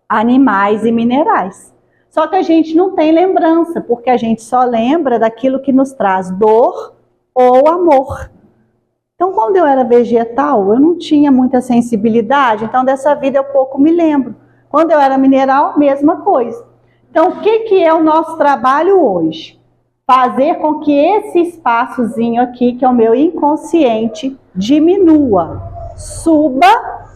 animais e minerais. Só que a gente não tem lembrança, porque a gente só lembra daquilo que nos traz dor ou amor. Então, quando eu era vegetal, eu não tinha muita sensibilidade, então dessa vida eu pouco me lembro. Quando eu era mineral, mesma coisa. Então, o que é o nosso trabalho hoje? Fazer com que esse espaçozinho aqui, que é o meu inconsciente, diminua, suba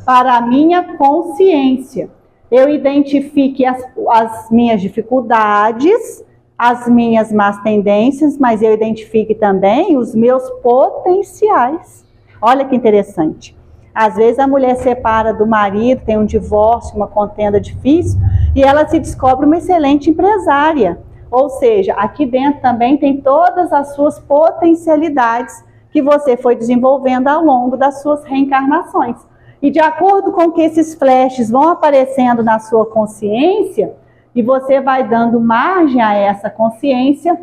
para a minha consciência. Eu identifique as minhas dificuldades, as minhas más tendências, mas eu identifique também os meus potenciais. Olha que interessante. Às vezes a mulher separa do marido, tem um divórcio, uma contenda difícil, e ela se descobre uma excelente empresária. Ou seja, aqui dentro também tem todas as suas potencialidades que você foi desenvolvendo ao longo das suas reencarnações. E de acordo com que esses flashes vão aparecendo na sua consciência, e você vai dando margem a essa consciência,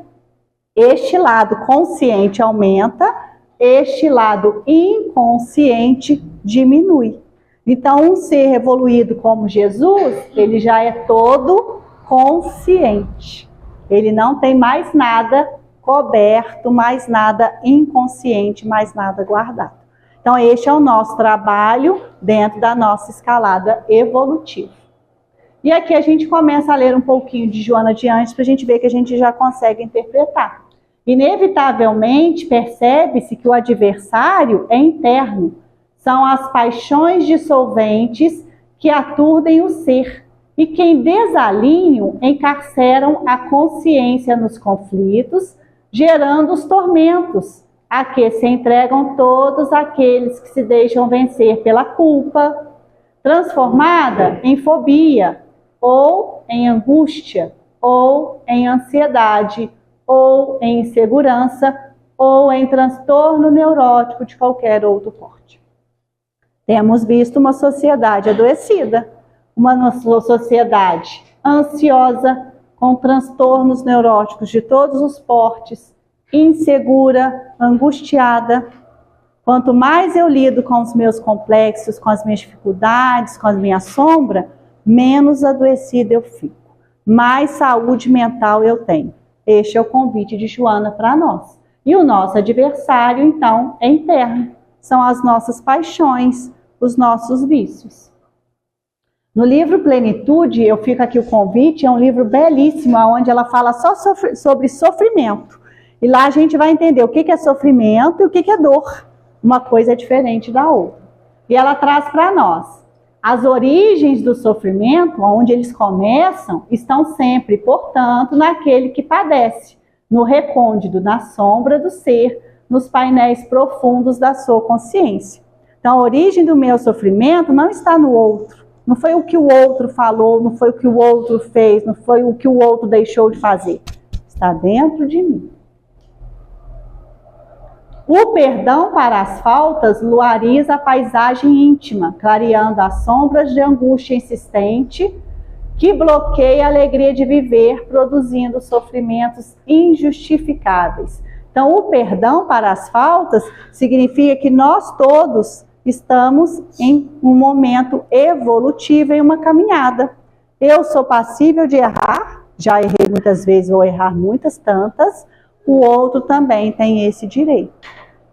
este lado consciente aumenta, este lado inconsciente diminui. Então, um ser evoluído como Jesus, ele já é todo consciente. Ele não tem mais nada coberto, mais nada inconsciente, mais nada guardado. Então, este é o nosso trabalho dentro da nossa escalada evolutiva. E aqui a gente começa a ler um pouquinho de Joana de Ângeles para a gente ver que a gente já consegue interpretar. Inevitavelmente, percebe-se que o adversário é interno. São as paixões dissolventes que aturdem o ser. E que em desalinho encarceram a consciência nos conflitos, gerando os tormentos, a que se entregam todos aqueles que se deixam vencer pela culpa, transformada em fobia, ou em angústia, ou em ansiedade, ou em insegurança, ou em transtorno neurótico de qualquer outro porte. Temos visto uma sociedade adoecida, uma sociedade ansiosa, com transtornos neuróticos de todos os portes, insegura, angustiada. Quanto mais eu lido com os meus complexos, com as minhas dificuldades, com a minha sombra, menos adoecida eu fico. Mais saúde mental eu tenho. Este é o convite de Joana para nós. E o nosso adversário, então, é interno. São as nossas paixões, os nossos vícios. No livro Plenitude, eu fico aqui o convite, é um livro belíssimo, onde ela fala só sobre sofrimento. E lá a gente vai entender o que é sofrimento e o que é dor. Uma coisa é diferente da outra. E ela traz para nós as origens do sofrimento, onde eles começam, estão sempre, portanto, naquele que padece, no recôndito, na sombra do ser, nos painéis profundos da sua consciência. Então, a origem do meu sofrimento não está no outro. Não foi o que o outro falou, não foi o que o outro fez, não foi o que o outro deixou de fazer. Está dentro de mim. O perdão para as faltas luariza a paisagem íntima, clareando as sombras de angústia insistente que bloqueia a alegria de viver, produzindo sofrimentos injustificáveis. Então, o perdão para as faltas significa que nós todos estamos em um momento evolutivo, em uma caminhada. Eu sou passível de errar, já errei muitas vezes, vou errar muitas tantas, o outro também tem esse direito.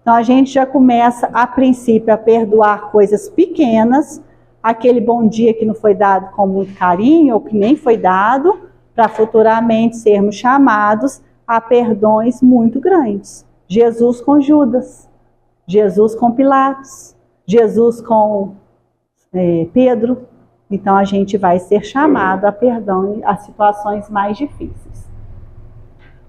Então a gente já começa, a princípio, a perdoar coisas pequenas, aquele bom dia que não foi dado com muito carinho, ou que nem foi dado, para futuramente sermos chamados a perdões muito grandes. Jesus com Judas, Jesus com Pilatos, Jesus com Pedro. Então a gente vai ser chamado a perdão a situações mais difíceis.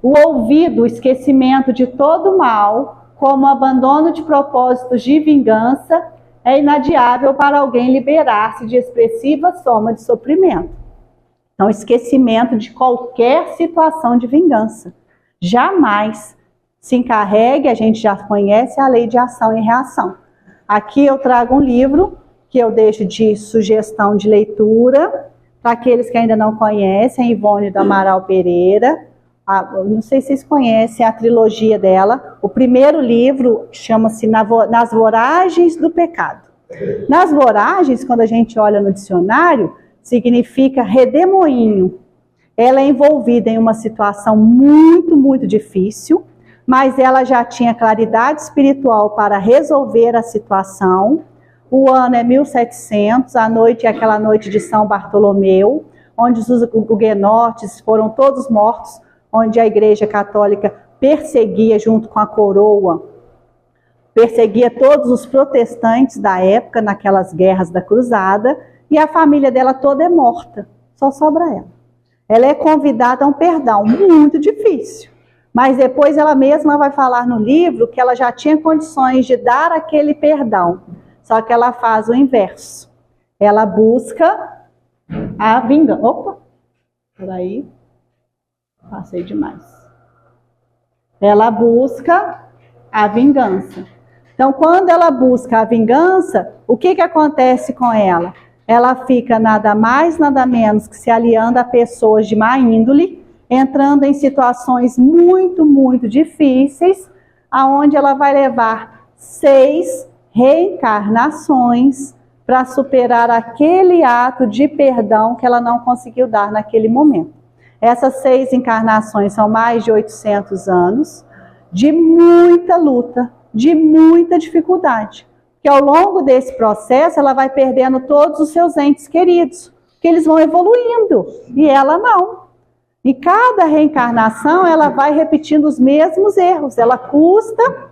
O ouvido, o esquecimento de todo mal, como abandono de propósitos de vingança, é inadiável para alguém liberar-se de expressiva soma de sofrimento. Então, esquecimento de qualquer situação de vingança. Jamais se encarregue, a gente já conhece a lei de ação e reação. Aqui eu trago um livro que eu deixo de sugestão de leitura, para aqueles que ainda não conhecem, Ivone do Amaral Pereira. Não sei se vocês conhecem a trilogia dela. O primeiro livro chama-se Nas Voragens do Pecado. Nas voragens, quando a gente olha no dicionário, significa redemoinho. Ela é envolvida em uma situação muito, muito difícil, mas ela já tinha claridade espiritual para resolver a situação. O ano é 1700, a noite é aquela noite de São Bartolomeu, onde os huguenotes foram todos mortos, onde a Igreja Católica perseguia junto com a coroa, perseguia todos os protestantes da época, naquelas guerras da cruzada, e a família dela toda é morta, só sobra ela. Ela é convidada a um perdão muito difícil, mas depois ela mesma vai falar no livro que ela já tinha condições de dar aquele perdão, só que ela faz o inverso. Ela busca a vingança. Opa, peraí. Passei demais. Ela busca a vingança. Então, quando ela busca a vingança, o que acontece com ela? Ela fica nada mais, nada menos que se aliando a pessoas de má índole, entrando em situações muito, muito difíceis, aonde ela vai levar 6 reencarnações para superar aquele ato de perdão que ela não conseguiu dar naquele momento. Essas 6 encarnações são mais de 800 anos de muita luta, de muita dificuldade. Porque ao longo desse processo ela vai perdendo todos os seus entes queridos, que eles vão evoluindo, e ela não. E cada reencarnação ela vai repetindo os mesmos erros, ela custa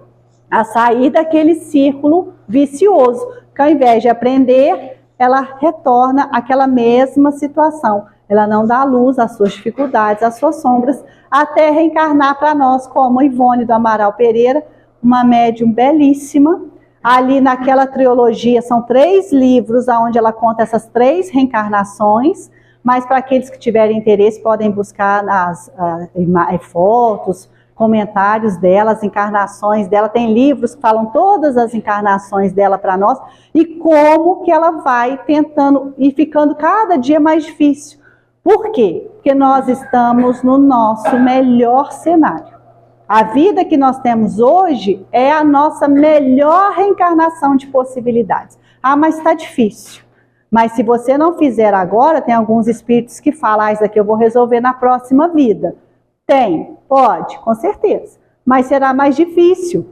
a sair daquele círculo vicioso, que ao invés de aprender, ela retorna àquela mesma situação. Ela não dá luz às suas dificuldades, às suas sombras, até reencarnar para nós como Ivone do Amaral Pereira, uma médium belíssima. Ali naquela trilogia são 3 livros onde ela conta essas 3 reencarnações, mas para aqueles que tiverem interesse podem buscar nas fotos, comentários dela, as encarnações dela. Tem livros que falam todas as encarnações dela para nós e como que ela vai tentando e ficando cada dia mais difícil. Por quê? Porque nós estamos no nosso melhor cenário. A vida que nós temos hoje é a nossa melhor reencarnação de possibilidades. Ah, mas está difícil. Mas se você não fizer agora, tem alguns espíritos que falam, isso aqui eu vou resolver na próxima vida. Tem, pode, com certeza. Mas será mais difícil.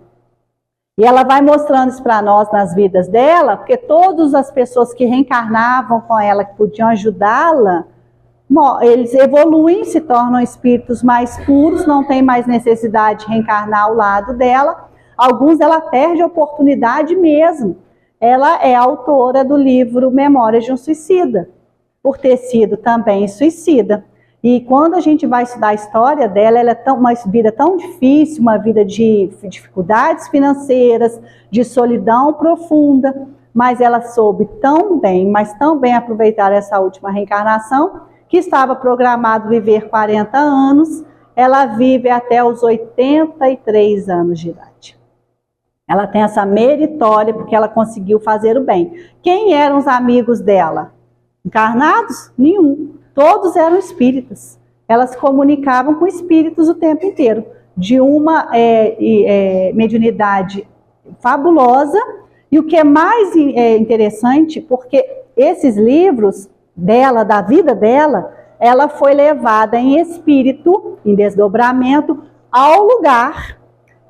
E ela vai mostrando isso para nós nas vidas dela, porque todas as pessoas que reencarnavam com ela, que podiam ajudá-la, eles evoluem, se tornam espíritos mais puros, não tem mais necessidade de reencarnar ao lado dela. Alguns ela perde a oportunidade mesmo. Ela é autora do livro Memórias de um Suicida, por ter sido também suicida. E quando a gente vai estudar a história dela, ela é uma vida tão difícil, uma vida de dificuldades financeiras, de solidão profunda, mas ela soube tão bem, mas tão bem aproveitar essa última reencarnação, que estava programado viver 40 anos, ela vive até os 83 anos de idade. Ela tem essa meritória porque ela conseguiu fazer o bem. Quem eram os amigos dela? Encarnados? Nenhum. Todos eram espíritas. Elas se comunicavam com espíritos o tempo inteiro. De uma mediunidade fabulosa. E o que é mais interessante, porque esses livros dela, da vida dela, ela foi levada em espírito, em desdobramento, ao lugar.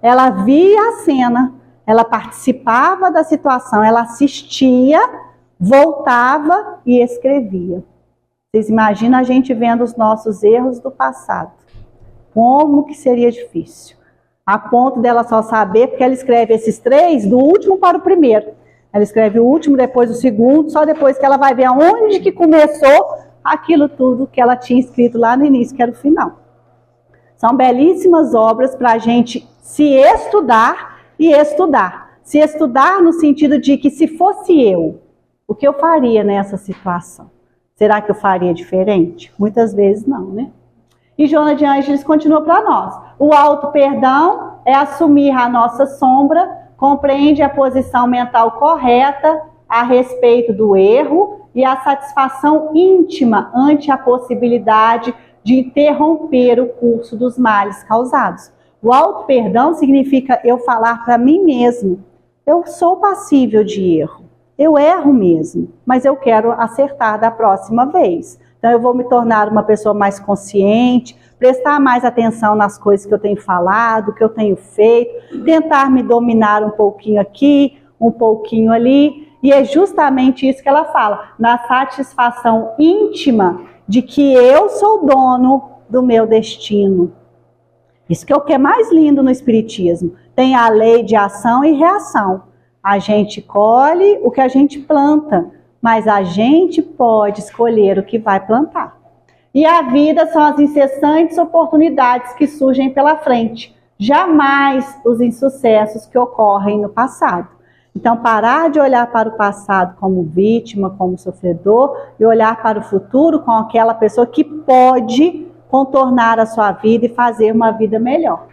Ela via a cena, ela participava da situação, ela assistia, voltava e escrevia. Vocês imaginam a gente vendo os nossos erros do passado. Como que seria difícil. A ponto dela só saber, porque ela escreve esses 3, do último para o primeiro. Ela escreve o último, depois o segundo, só depois que ela vai ver aonde que começou aquilo tudo que ela tinha escrito lá no início, que era o final. São belíssimas obras para a gente se estudar e estudar. Se estudar no sentido de que se fosse eu, o que eu faria nessa situação? Será que eu faria diferente? Muitas vezes não, né? E Joana de Ângeles continua para nós. O auto-perdão é assumir a nossa sombra, compreende a posição mental correta a respeito do erro e a satisfação íntima ante a possibilidade de interromper o curso dos males causados. O auto-perdão significa eu falar para mim mesmo, eu sou passível de erro, eu erro mesmo, mas eu quero acertar da próxima vez. Então eu vou me tornar uma pessoa mais consciente, prestar mais atenção nas coisas que eu tenho falado, que eu tenho feito, tentar me dominar um pouquinho aqui, um pouquinho ali. E é justamente isso que ela fala, na satisfação íntima de que eu sou dono do meu destino. Isso que é o que é mais lindo no Espiritismo. Tem a lei de ação e reação. A gente colhe o que a gente planta, mas a gente pode escolher o que vai plantar. E a vida são as incessantes oportunidades que surgem pela frente, jamais os insucessos que ocorrem no passado. Então, parar de olhar para o passado como vítima, como sofredor, e olhar para o futuro com aquela pessoa que pode contornar a sua vida e fazer uma vida melhor.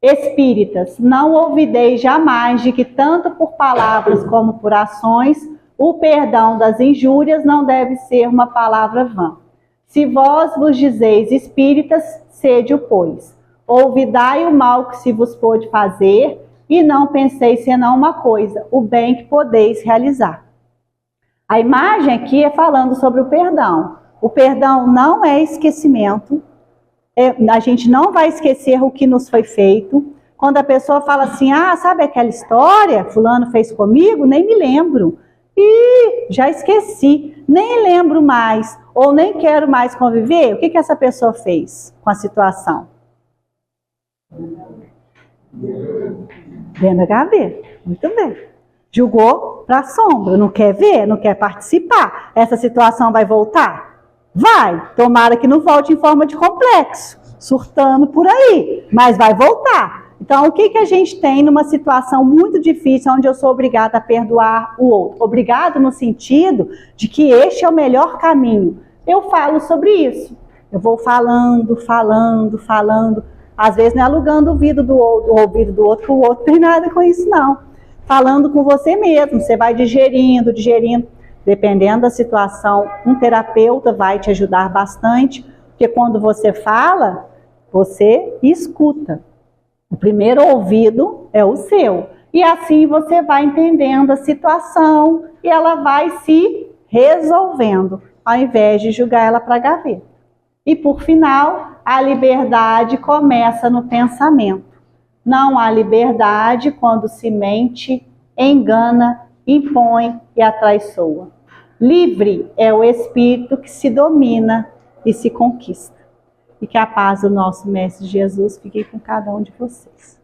Espíritas, não olvideis jamais de que tanto por palavras como por ações, o perdão das injúrias não deve ser uma palavra vã. Se vós vos dizeis espíritas, sede-o, pois. Olvidai o mal que se vos pôde fazer, e não penseis senão uma coisa, o bem que podeis realizar. A imagem aqui é falando sobre o perdão. O perdão não é esquecimento. A gente não vai esquecer o que nos foi feito. Quando a pessoa fala assim, sabe aquela história? Fulano fez comigo? Nem me lembro. Já esqueci. Nem lembro mais. Ou nem quero mais conviver. O que essa pessoa fez com a situação? Dentro da gaveta. Muito bem. Julgou para a sombra. Não quer ver? Não quer participar? Essa situação vai voltar? Vai. Tomara que não volte em forma de complexo. Surtando por aí. Mas vai voltar. Então, o que a gente tem numa situação muito difícil, onde eu sou obrigada a perdoar o outro? Obrigado no sentido de que este é o melhor caminho. Eu falo sobre isso. Eu vou falando. Às vezes não é alugando o ouvido do outro, que o outro não tem nada com isso, não. Falando com você mesmo, você vai digerindo. Dependendo da situação, um terapeuta vai te ajudar bastante, porque quando você fala, você escuta. O primeiro ouvido é o seu. E assim você vai entendendo a situação e ela vai se resolvendo, ao invés de jogar ela para a gaveta. E por final, a liberdade começa no pensamento. Não há liberdade quando se mente, engana, impõe e atraiçoa. Livre é o espírito que se domina e se conquista. E que a paz do nosso Mestre Jesus fique com cada um de vocês.